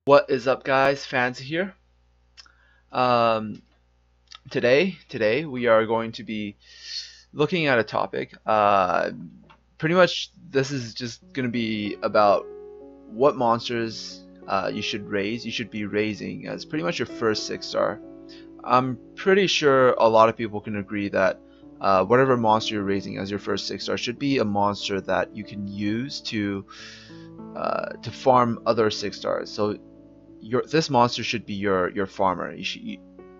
What is up, guys? Fancy here. Um, today we are going to be looking at a topic. Pretty much, this is just going to be about what monsters you should raise. You should be raising as pretty much your first 6 star. I'm pretty sure a lot of people can agree that whatever monster you're raising as your first 6 star should be a monster that you can use to farm other 6 stars. So this monster should be your farmer.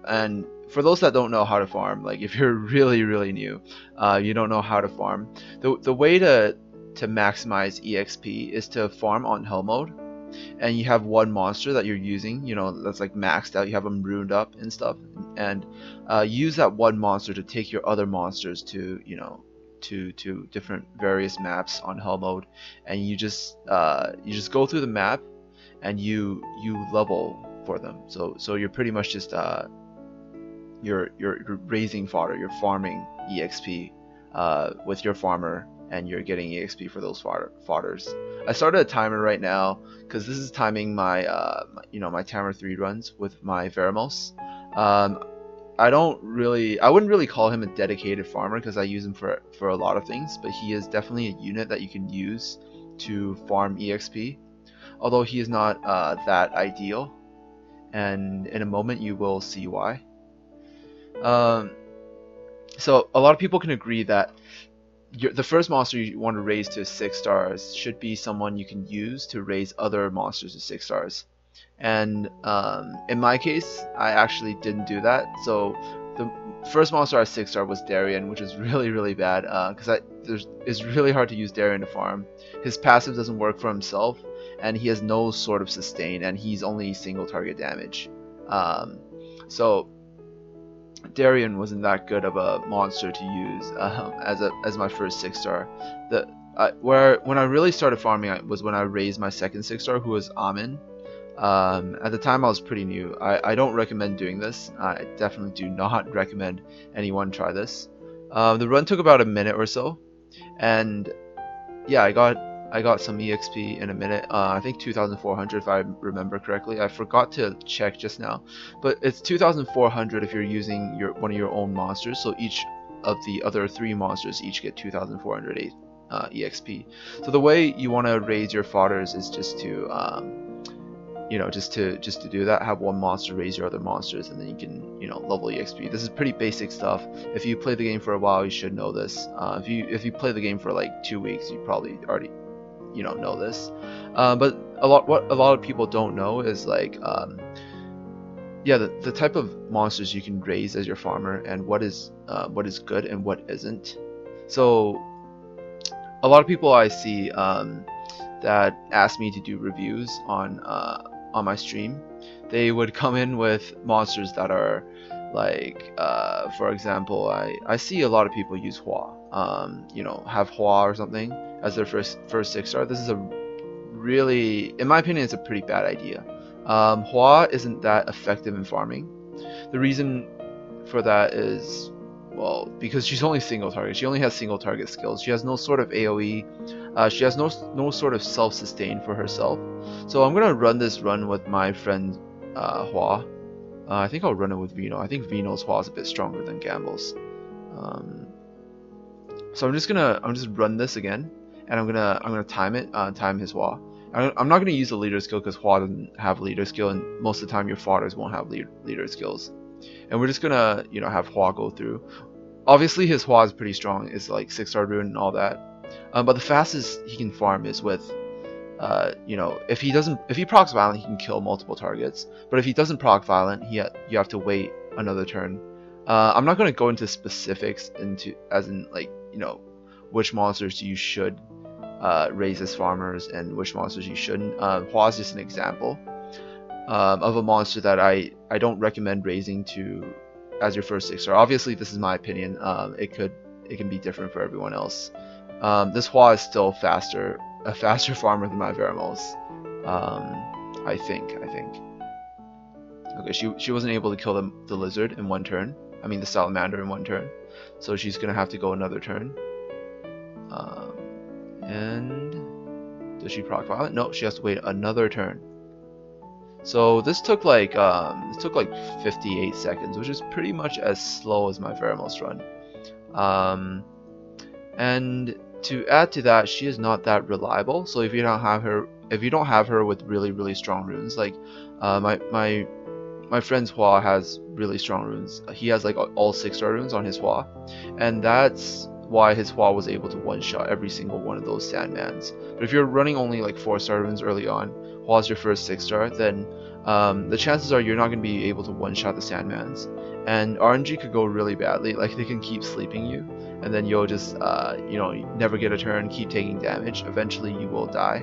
And for those that don't know how to farm, like if you're really new, you don't know how to farm. The way to maximize EXP is to farm on hell mode, and you have one monster that you're using, that's like maxed out. You have them ruined up and stuff, and use that one monster to take your other monsters to to different various maps on hell mode, and you just go through the map and you level for them. So you're pretty much just you're raising fodder, you're farming EXP with your farmer, and you're getting EXP for those fodders. I started a timer right now because this is timing my my Tamer 3 runs with my Veramos. I wouldn't really call him a dedicated farmer because I use him for a lot of things, but he is definitely a unit that you can use to farm EXP, although he is not that ideal, and in a moment you will see why. Um, so a lot of people can agree that the first monster you want to raise to 6 stars should be someone you can use to raise other monsters to 6 stars. And in my case, I actually didn't do that. So the first monster at 6 star was Darien, which is really bad because it's really hard to use Darien to farm. His passive doesn't work for himself, and he has no sort of sustain, and he's only single target damage. So Darien wasn't that good of a monster to use as my first 6 star. When I really started farming was when I raised my second 6 star, who was Amin. At the time I was pretty new. I don't recommend doing this. I definitely do not recommend anyone try this. The run took about a minute or so, and yeah, I got some EXP in a minute. I think 2,400 if I remember correctly. I forgot to check just now, but it's 2,400 if you're using one of your own monsters. So each of the other 3 monsters each get 2,408 EXP. So the way you want to raise your fodders is just to just to do that, have one monster raise your other monsters, and then you can level EXP. This is pretty basic stuff. If you play the game for a while, you should know this. If you play the game for like 2 weeks, you probably already know this. But what a lot of people don't know is like yeah, the type of monsters you can raise as your farmer, and what is good and what isn't. So a lot of people I see that ask me to do reviews on my stream, they would come in with monsters that are like, for example, I see a lot of people use Hua, have Hua or something as their first 6 star. This is a really, in my opinion, it's a pretty bad idea. Hua isn't that effective in farming. The reason for that is, well, because she's only single target. She only has single target skills. She has no sort of AoE. She has no sort of self-sustain for herself. So I'm gonna run this run with my friend Hua. I think I'll run it with Vino. I think Vino's Hua is a bit stronger than Gamble's. So I'm just run this again, and I'm gonna time his Hua. I'm not gonna use the leader skill because Hua doesn't have leader skill, and most of the time your fodders won't have leader skills. And we're just gonna have Hua go through. Obviously his Hua is pretty strong. It's like 6-star rune and all that. But the fastest he can farm is with if he procs violent, he can kill multiple targets. But if he doesn't proc violent, you have to wait another turn. I'm not going to go into specifics as in like which monsters you should raise as farmers and which monsters you shouldn't. Hua is just an example of a monster that I don't recommend raising as your first 6-star. Obviously this is my opinion. It can be different for everyone else. This Hua is still a faster farmer than my Veramos. I think. Okay, she wasn't able to kill the lizard in one turn. I mean the salamander in one turn. So she's gonna have to go another turn. And does she proc violent? No, she has to wait another turn. So this took like 58 seconds, which is pretty much as slow as my Veramos run. And to add to that, she is not that reliable. So if you don't have her with really strong runes, like my friend's Hua has really strong runes. He has like all 6-star runes on his Hua, and that's why his Hua was able to one-shot every single one of those Sandmans. But if you're running only like 4-star runes early on, Hua's your first 6-star, then the chances are you're not going to be able to one-shot the Sandmans, and RNG could go really badly. Like they can keep sleeping you, and then you'll just you know, never get a turn, keep taking damage. Eventually you will die.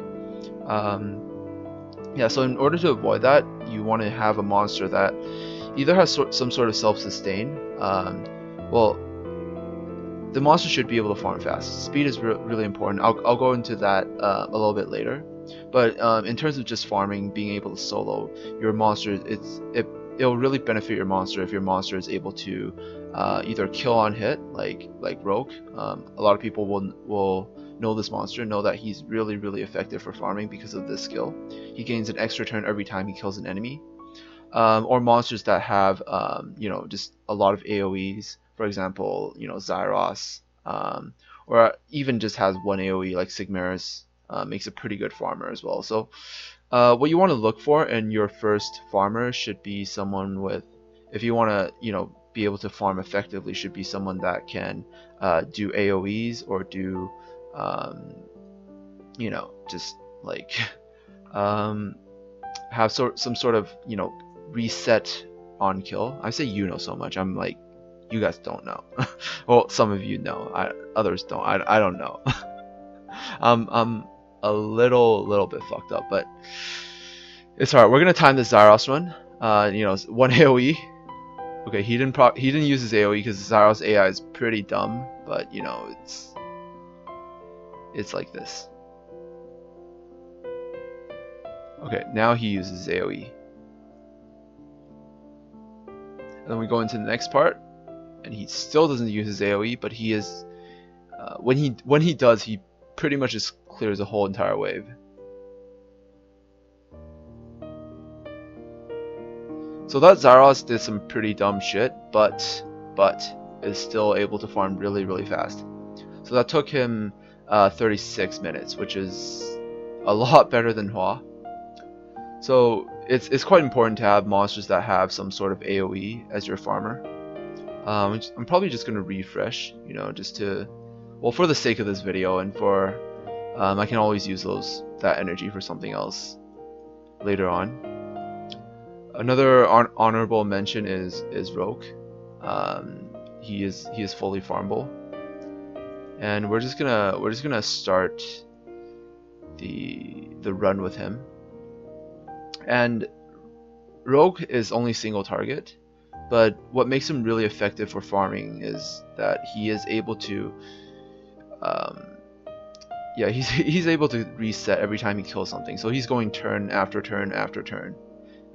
Yeah, so in order to avoid that, you want to have a monster that either has some sort of self-sustain. Well, the monster should be able to farm fast. Speed is really important. I'll go into that a little bit later. But in terms of just farming, being able to solo your monster, it'll really benefit your monster if your monster is able to either kill on hit, like Rogue. A lot of people will know this monster, know that he's really effective for farming because of this skill. He gains an extra turn every time he kills an enemy. Or monsters that have you know, just a lot of AoEs, for example, you know, Zyros, or even just has one AoE like Sigmaris, makes a pretty good farmer as well. So what you want to look for in your first farmer should be someone with, if you want to, you know, be able to farm effectively, should be someone that can do AoEs or do you know, just like have some sort of, you know, reset on kill. I say you know so much, I'm like, you guys don't know. Well, some of you know, others don't. I don't know. I'm a little bit fucked up, but it's alright. We're gonna time this Zyros run. You know, 1 AoE. Okay, he didn't use his AoE because Zyros AI is pretty dumb, but you know, it's like this. Okay, now he uses AoE. And then we go into the next part, and he still doesn't use his AoE, but he is when he does, he pretty much just clears the whole entire wave. So that Zyros did some pretty dumb shit, but is still able to farm really fast. So that took him 36 minutes, which is a lot better than Hua. So it's quite important to have monsters that have some sort of AoE as your farmer. I'm probably just gonna refresh, you know, just to, well, for the sake of this video, and for I can always use that energy for something else later on. Another honorable mention is Rogue. He is fully farmable, and we're just gonna start the run with him. And Rogue is only single target, but what makes him really effective for farming is that he is able to yeah, he's able to reset every time he kills something. So he's going turn after turn after turn.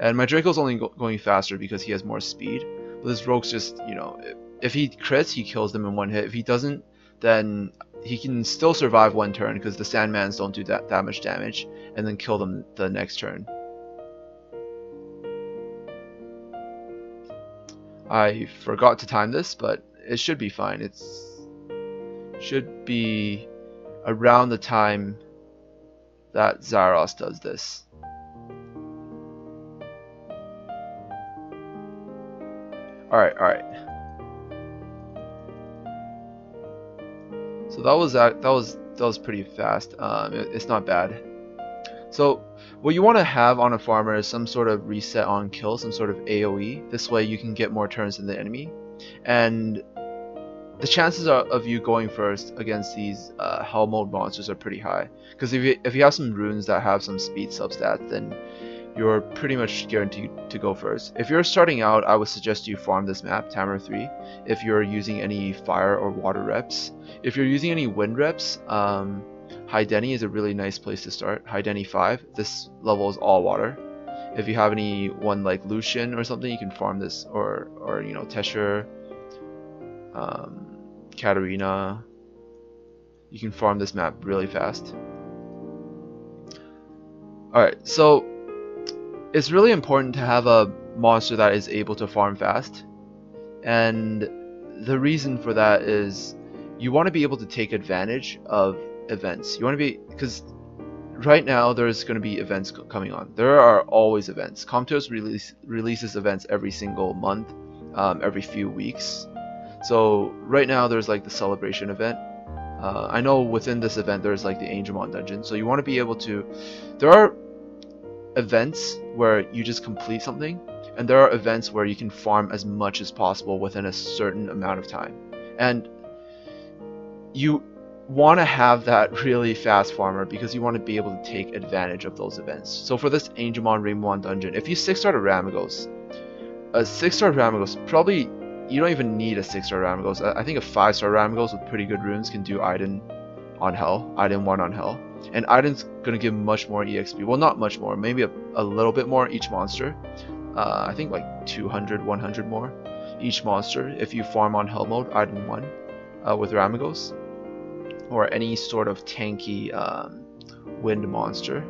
And my Draco's only going faster because he has more speed. But this Rogue's just, you know, if he crits, he kills them in 1 hit. If he doesn't, then he can still survive 1 turn because the Sandmans don't do that much damage, and then kill them the next turn. I forgot to time this, but it should be fine. It should be around the time that Zyros does this. Alright. So that was pretty fast. It's not bad. So what you want to have on a farmer is some sort of reset on kill, some sort of AoE. This way you can get more turns than the enemy, and the chances of you going first against these hell mode monsters are pretty high. Because if you have some runes that have some speed substats, then you're pretty much guaranteed to go first. If you're starting out, I would suggest you farm this map, Tamar 3, if you're using any fire or water reps. If you're using any wind reps, Haideni is a really nice place to start. Haideni 5, this level is all water. If you have anyone like Lucian or something, you can farm this, or you know, Tesher, Katarina. You can farm this map really fast. Alright, so it's really important to have a monster that is able to farm fast, and the reason for that is you want to be able to take advantage of events. You want to be, because right now there's going to be events coming on. There are always events. Comtos releases events every single month, every few weeks. So right now there's like the celebration event. I know within this event there's like the Angemon dungeon. So you want to be able to, there are events where you just complete something, and there are events where you can farm as much as possible within a certain amount of time. And you want to have that really fast farmer because you want to be able to take advantage of those events. So for this Angemon Rainbow dungeon, if you 6-star a 6-star Ramagos, probably you don't even need a 6-star Ramagos. I think a 5-star Ramagos with pretty good runes can do Iden on Hell, Iden 1 on Hell. And Iden's going to give much more EXP. Well, not much more, maybe a little bit more each monster. I think like 200, 100 more each monster if you farm on Hell mode, Iden 1 with Ramagos. Or any sort of tanky wind monster.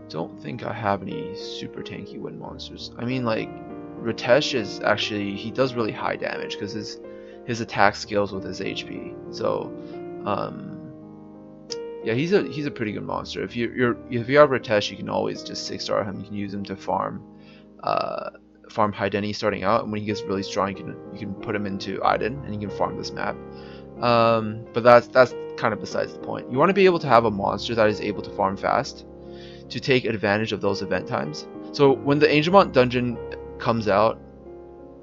Don't think I have any super tanky wind monsters. I mean, like, Ritesh is actually, he does really high damage because his attack scales with his HP. So, yeah, he's a pretty good monster. If you have Ritesh, you can always just 6-star him. You can use him to farm high Denny starting out, and when he gets really strong, you can put him into Iden, and you can farm this map. But that's kind of besides the point. You want to be able to have a monster that is able to farm fast to take advantage of those event times. So when the Angemon dungeon comes out,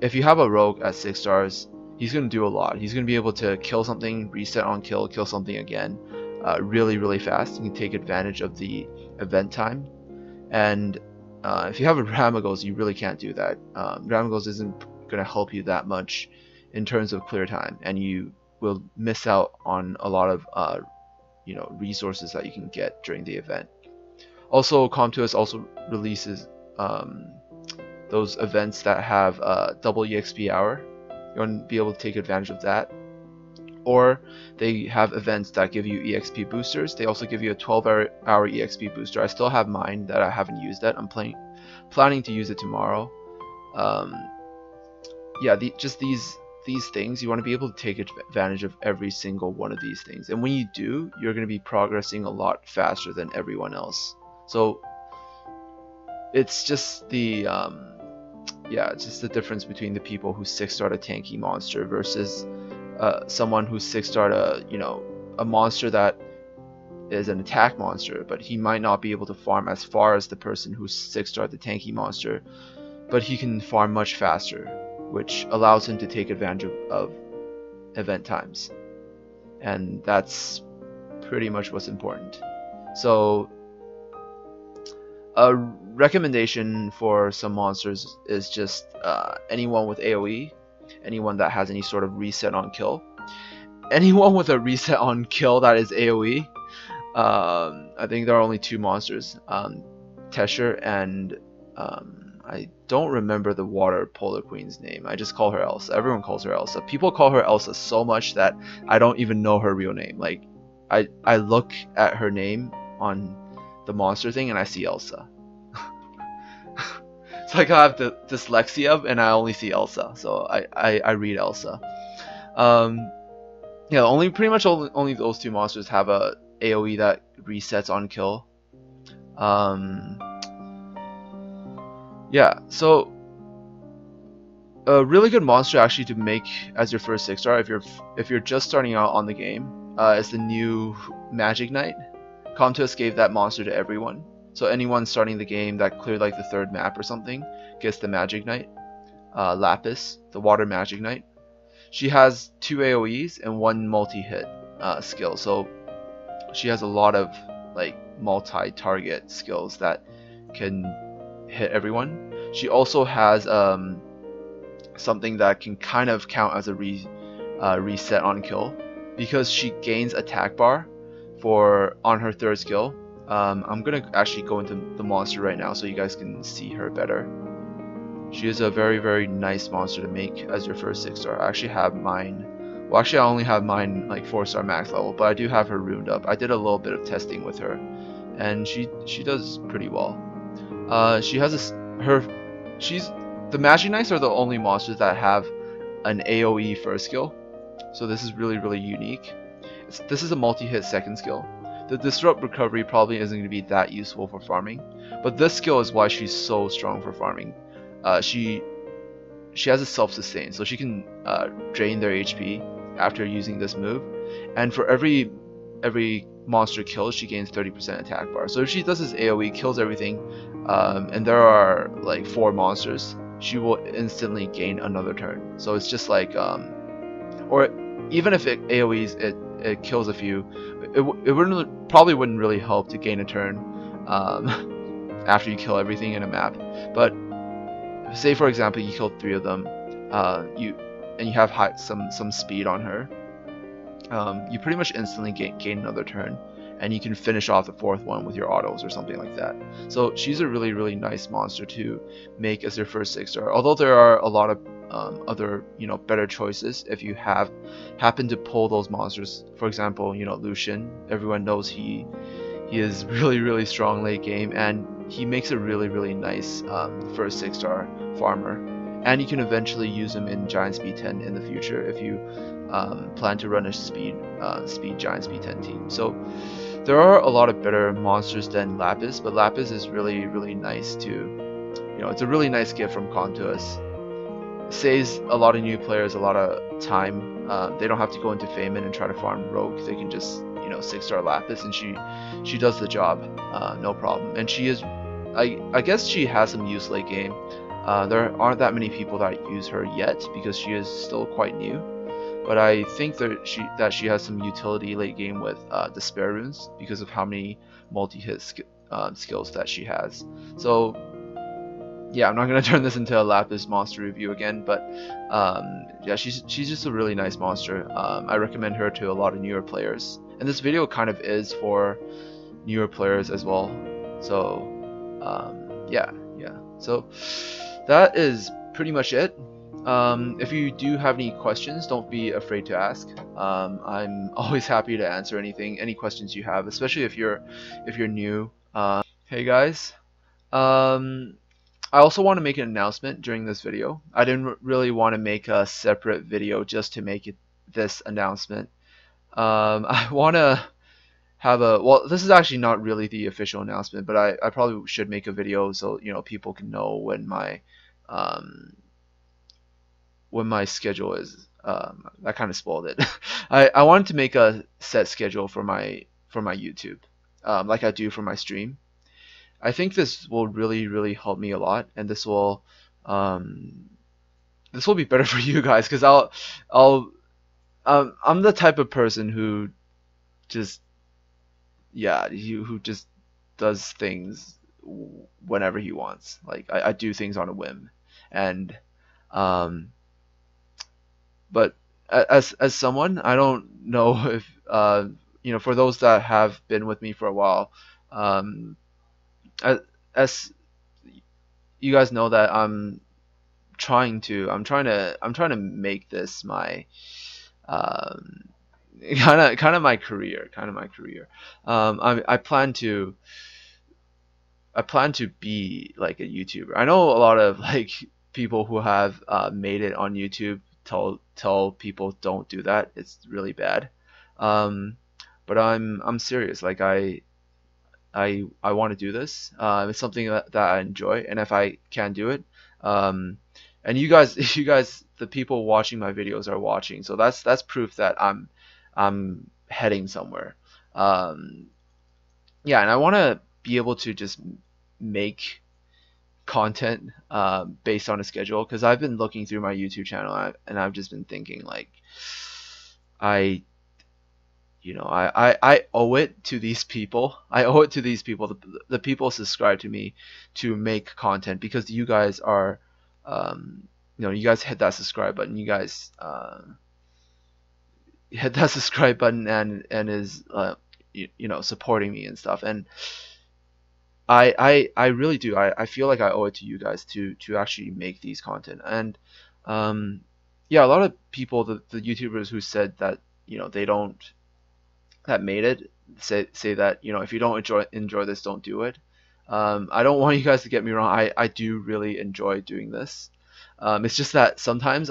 if you have a rogue at 6 stars, he's going to do a lot. He's going to be able to kill something, reset on kill something again, really fast. You can take advantage of the event time. And if you have a Ramagos, you really can't do that. Ramagos isn't going to help you that much in terms of clear time, and you will miss out on a lot of resources that you can get during the event. Also, Comtuous also releases those events that have double EXP hour. You want to be able to take advantage of that. Or they have events that give you EXP boosters. They also give you a 12-hour EXP booster. I still have mine that I haven't used yet. I'm planning to use it tomorrow. Yeah, just these things, you want to be able to take advantage of every single one of these things. And when you do, you're going to be progressing a lot faster than everyone else. So it's just the it's just the difference between the people who 6-starred a tanky monster versus someone who 6-starred a monster that is an attack monster, but he might not be able to farm as far as the person who 6-starred the tanky monster, but he can farm much faster, which allows him to take advantage of event times. And that's pretty much what's important. So a recommendation for some monsters is just anyone with AoE, anyone that has any sort of reset on kill, anyone with a reset on kill that is AoE. I think there are only 2 monsters, Tesher and I don't remember the water polar queen's name. I just call her Elsa. Everyone calls her Elsa. People call her Elsa so much that I don't even know her real name. Like, I look at her name on the monster thing and I see Elsa. It's like I have the dyslexia and I only see Elsa, so I read Elsa. Yeah, pretty much only those 2 monsters have a AoE that resets on kill. Yeah, so a really good monster actually to make as your first 6-star if you're just starting out on the game is the new Magic Knight. Comtus gave that monster to everyone, so anyone starting the game that cleared like the 3rd map or something gets the Magic Knight. Lapis, the Water Magic Knight. She has 2 AoEs and 1 multi-hit skill, so she has a lot of like multi-target skills that can hit everyone. She also has something that can kind of count as a reset on kill, because she gains attack bar on her 3rd skill. I'm gonna actually go into the monster right now so you guys can see her better. She is a very nice monster to make as your first 6-star. I actually have mine. Well, actually I only have mine like 4-star max level, but I do have her runed up. I did a little bit of testing with her, and she does pretty well. She has she's the Magic Knights are the only monsters that have an AoE first skill, so this is really unique. This is a multi-hit second skill. The Disrupt Recovery probably isn't going to be that useful for farming, but this skill is why she's so strong for farming. She has a self-sustain, so she can drain their HP after using this move, and for every monster killed, she gains 30% attack bar. So if she does this AoE, kills everything, and there are like 4 monsters, she will instantly gain another turn. So it's just like, or even if it AoEs, it kills a few, it probably wouldn't really help to gain a turn after you kill everything in a map. But say for example you killed 3 of them, you have some speed on her, you pretty much instantly gain another turn, and you can finish off the 4th one with your autos or something like that. So she's a really nice monster to make as your first 6-star. Although there are a lot of other better choices if you happen to pull those monsters. For example, Lucian. Everyone knows he is really strong late game, and he makes a really nice first 6-star farmer. And you can eventually use him in Giant Speed 10 in the future if you plan to run a speed Giant Speed 10 team. So there are a lot of better monsters than Lapis, but Lapis is really nice to, it's a really nice gift from Con to us. Saves a lot of new players a lot of time. They don't have to go into Feynman and try to farm Rogue. They can just 6-star Lapis, and she does the job, no problem. And she is, I guess she has some use late game. There aren't that many people that use her yet because she is still quite new, but I think that she has some utility late game with Despair Runes because of how many multi-hit skills that she has. So yeah, I'm not gonna turn this into a Lapis monster review again, but yeah, she's just a really nice monster. I recommend her to a lot of newer players, and this video kind of is for newer players as well. So yeah. So that is pretty much it. If you do have any questions, don't be afraid to ask. I'm always happy to answer any questions you have, especially if you're new. Hey guys, I also want to make an announcement during this video. I didn't really want to make a separate video just to make this announcement. I want to have well, this is actually not really the official announcement, but I probably should make a video so people can know when my schedule is. I kind of spoiled it. I wanted to make a set schedule for my YouTube, like I do for my stream. I think this will really help me a lot, and this will be better for you guys, because I'm the type of person who just who just does things whenever he wants. Like I do things on a whim, and but as someone, I don't know if for those that have been with me for a while, as you guys know, that I'm trying to make this my kind of my career. I plan to be like a YouTuber. I know a lot of like people who have made it on YouTube tell people don't do that. It's really bad. But I'm serious. Like I want to do this. It's something that I enjoy, and if I can do it, and you guys, the people watching my videos are watching, so that's proof that I'm heading somewhere. Yeah, and I want to be able to just make content based on a schedule, because I've been looking through my YouTube channel, and I've just been thinking like I owe it to these people. The people subscribe to me to make content, because you guys are, you guys hit that subscribe button. You guys hit that subscribe button and is supporting me and stuff. And I really do. I feel like I owe it to you guys to actually make these content. And yeah, a lot of people, the YouTubers who said that that made it, say that if you don't enjoy this, don't do it. I don't want you guys to get me wrong. I do really enjoy doing this. It's just that sometimes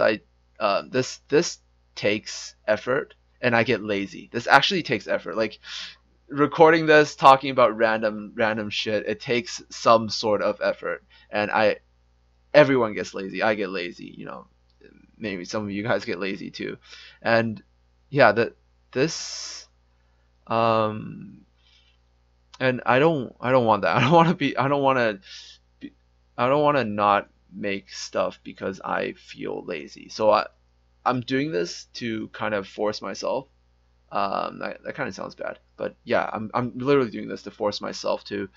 this takes effort and I get lazy. This actually takes effort. Like recording this, talking about random shit, it takes some sort of effort. And everyone gets lazy. I get lazy, you know. Maybe some of you guys get lazy too. And yeah, that this um and I don't want that. I don't want to not make stuff because I feel lazy. So I'm doing this to kind of force myself. That kind of sounds bad, but yeah, I'm literally doing this to force myself to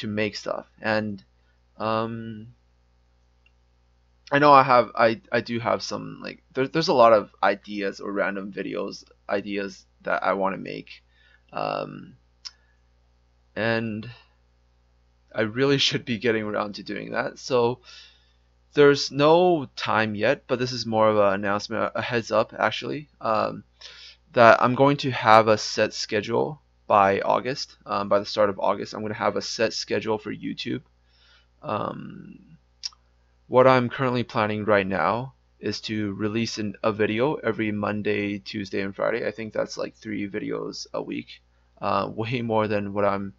make stuff. And um, I know I do have some, like, there's a lot of ideas or random videos ideas that I want to make, um, and I really should be getting around to doing that. So there's no time yet, but this is more of an announcement, a heads up actually, that I'm going to have a set schedule by August. By the start of August, I'm going to have a set schedule for YouTube. Um, what I'm currently planning right now is to release a video every Monday, Tuesday, and Friday. I think that's like 3 videos a week, way more than what I'm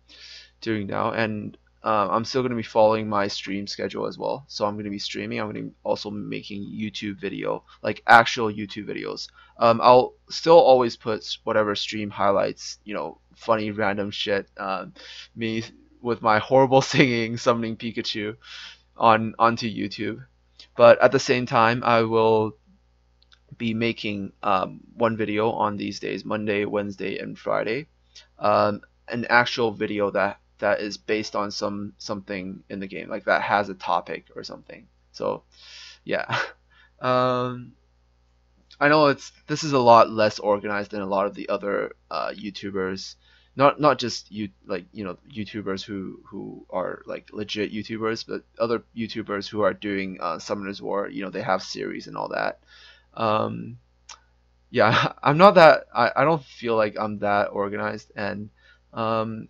doing now. And I'm still going to be following my stream schedule as well. So I'm going to be streaming. I'm going to be also making YouTube video, like actual YouTube videos. I'll still always put whatever stream highlights, you know, funny random shit, me with my horrible singing, summoning Pikachu onto YouTube. But at the same time, I will be making one video on these days, Monday, Wednesday, and Friday, an actual video that is based on something in the game, like that has a topic or something. So yeah, um, I know this is a lot less organized than a lot of the other YouTubers. Not just like, you know, YouTubers who are like legit YouTubers, but other YouTubers who are doing Summoners War. You know, they have series and all that. Um, yeah, I'm not that. I don't feel like I'm that organized, and um,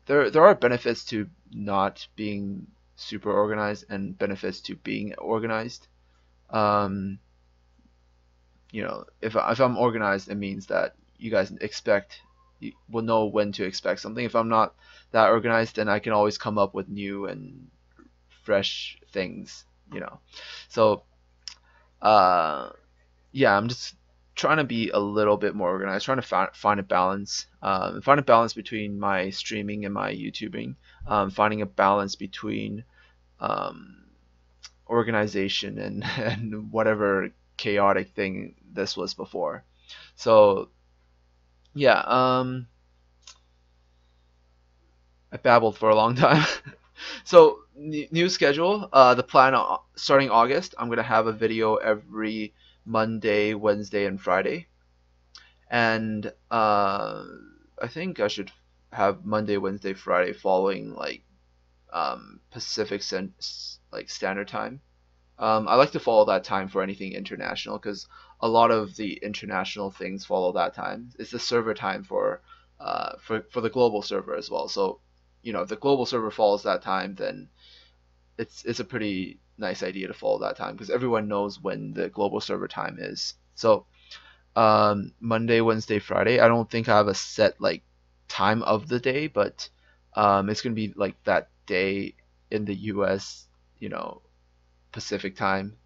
there are benefits to not being super organized and benefits to being organized. Um, you know, if I'm organized, it means that you guys you will know when to expect something. If I'm not that organized, then I can always come up with new and fresh things, you know. So uh, yeah, I'm just trying to be a little bit more organized, trying to find a balance, find a balance between my streaming and my YouTubing, finding a balance between um, organization and and whatever chaotic thing this was before. So yeah, I babbled for a long time. So new schedule. The plan starting August, I'm gonna have a video every Monday, Wednesday, and Friday, and I think I should have Monday, Wednesday, Friday following like Pacific like Standard Time. I like to follow that time for anything international because a lot of the international things follow that time. It's the server time for the global server as well. So, you know, if the global server follows that time, then it's a pretty nice idea to follow that time because everyone knows when the global server time is. So, Monday, Wednesday, Friday. I don't think I have a set like time of the day, but it's gonna be like that day in the U.S. You know, Pacific time,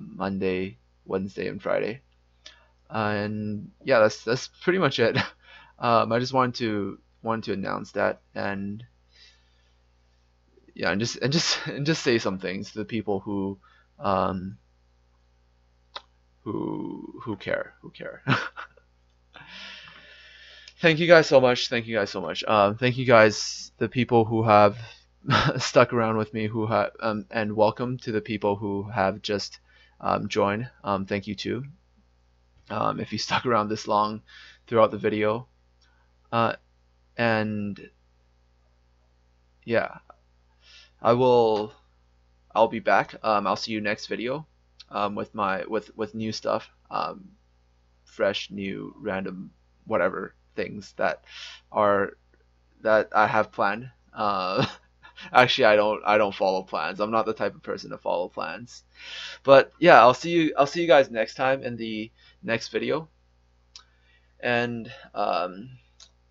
Monday, Wednesday, and Friday. And yeah, that's pretty much it. I just wanted to announce that, and yeah, and just say some things to the people um, who care. Thank you guys so much. Thank you guys so much. Thank you guys, the people who have stuck around with me, who have and welcome to the people who have just joined. Thank you too. If you stuck around this long throughout the video, uh, and yeah, I'll be back. I'll see you next video with with new stuff, fresh, new, random, whatever things that are that I have planned. Uh, actually, I don't follow plans. I'm not the type of person to follow plans. But yeah, I'll see you guys next time in the next video. And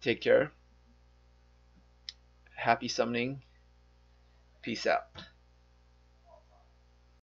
take care. Happy summoning. Peace out.